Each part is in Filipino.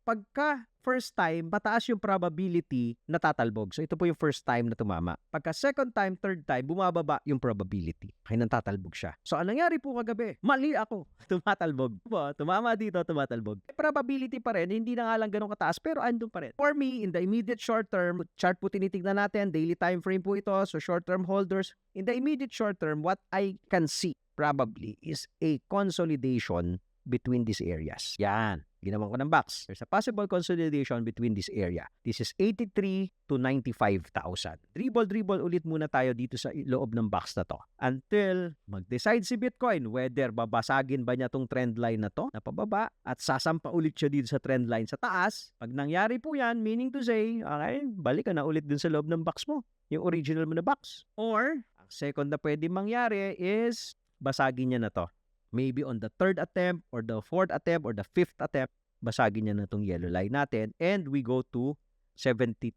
pagka first time, mataas yung probability na tatalbog. So, ito po yung first time na tumama. Pagka second time, third time, bumababa yung probability. Kaya nang tatalbog siya. So, anong nangyari po kagabi? Mali ako. Tumatalbog. Tumama dito, tumatalbog. Probability pa rin, hindi na nga lang ganun kataas, pero andun pa rin. For me, in the immediate short term, chart po tinitignan natin, daily time frame po ito, so short-term holders. In the immediate short term, what I can see probably is a consolidation between these areas. Yan. Ginawan ko ng box. There's a possible consolidation between this area. This is 83 to 95,000. Dribble ulit muna tayo dito sa loob ng box na to. Until mag-decide si Bitcoin whether babasagin ba niya tong trend line na to, na pababa, at sasampa ulit siya dito sa trend line sa taas. Pag nangyari po yan, meaning to say, okay, balik ka na ulit dun sa loob ng box mo. Yung original mo na box. Or, ang second na pwede mangyari is, basagin niya na to. Maybe on the third attempt or the fourth attempt or the fifth attempt, basagin niya na itong yellow line natin and we go to 74,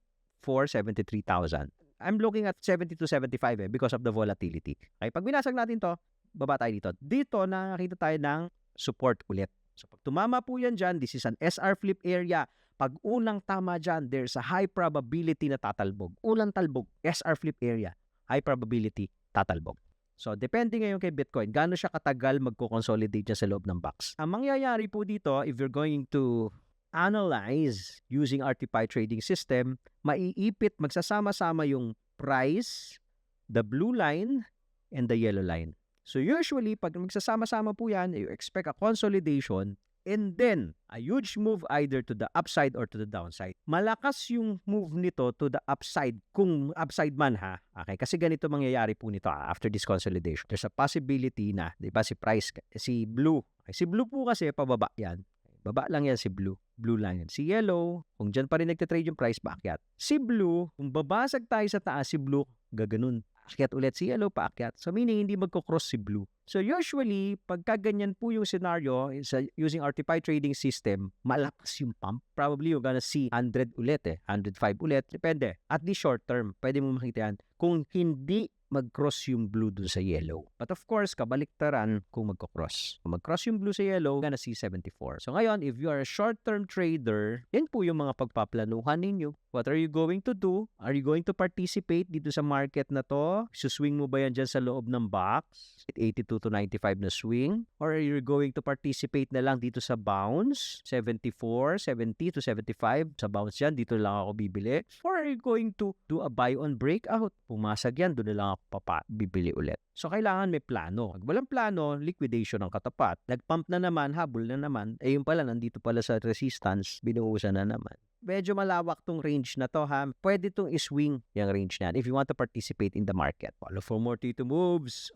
73,000. I'm looking at 70 to 75 because of the volatility. Okay, pag binasag natin to, baba tayo dito. Dito nakakita tayo ng support ulit. So pag tumama po yan dyan, this is an SR flip area. Pag unang tama dyan, there's a high probability na tatalbog. Unang talbog, SR flip area. High probability, tatalbog. So, depende ngayon kay Bitcoin, gaano siya katagal magko-consolidate dyan sa loob ng box. Ang mangyayari po dito, if you're going to analyze using RTPY trading system, maiipit, magsasama-sama yung price, the blue line, and the yellow line. So, usually, pag magsasama-sama po yan, you expect a consolidation and then a huge move either to the upside or to the downside. Malakas yung move nito to the upside kung upside man ha. Okay, kasi ganito mangyayari po nito after this consolidation. There's a possibility na, 'di ba, si price, si blue. Okay, si blue po kasi pababa yan. Baba lang yan si blue. Blue lang yan. Si yellow, kung dyan pa rin nagtitrade yung price, baakyat. Si blue, kung babasag tayo sa taas, si blue, gaganon. Akyat ulit si yellow, paakyat. So meaning, hindi magkocross si blue. So usually, pagka ganyan po yung scenario, using RTPY trading system, malakas yung pump. Probably you're gonna see 100 ulit 105 ulit. Depende. At the short term, pwede mo makita yan. Kung hindi mag-cross yung blue dun sa yellow. But of course, kabaliktaran kung magko-cross. Kung mag-cross yung blue sa yellow, gonna see 74. So ngayon, if you are a short-term trader, yan po yung mga pagpaplanuhan ninyo. What are you going to do? Are you going to participate dito sa market na to? Suswing mo ba yan dyan sa loob ng box? 82 to 95 na swing? Or are you going to participate na lang dito sa bounce? 74, 70 to 75 sa bounce yan, dito lang ako bibili? Or are you going to do a buy on breakout? Pumasag yan, doon na lang ako bibili ulit. So, kailangan may plano. Pag walang plano, liquidation ang katapat. Nag-pump na naman, habol na naman. Eh, yung pala, nandito pala sa resistance, binuusan na naman. Medyo malawak tong range na to ha. Pwede tong iswing yung range na if you want to participate in the market. Follow for more T2 moves.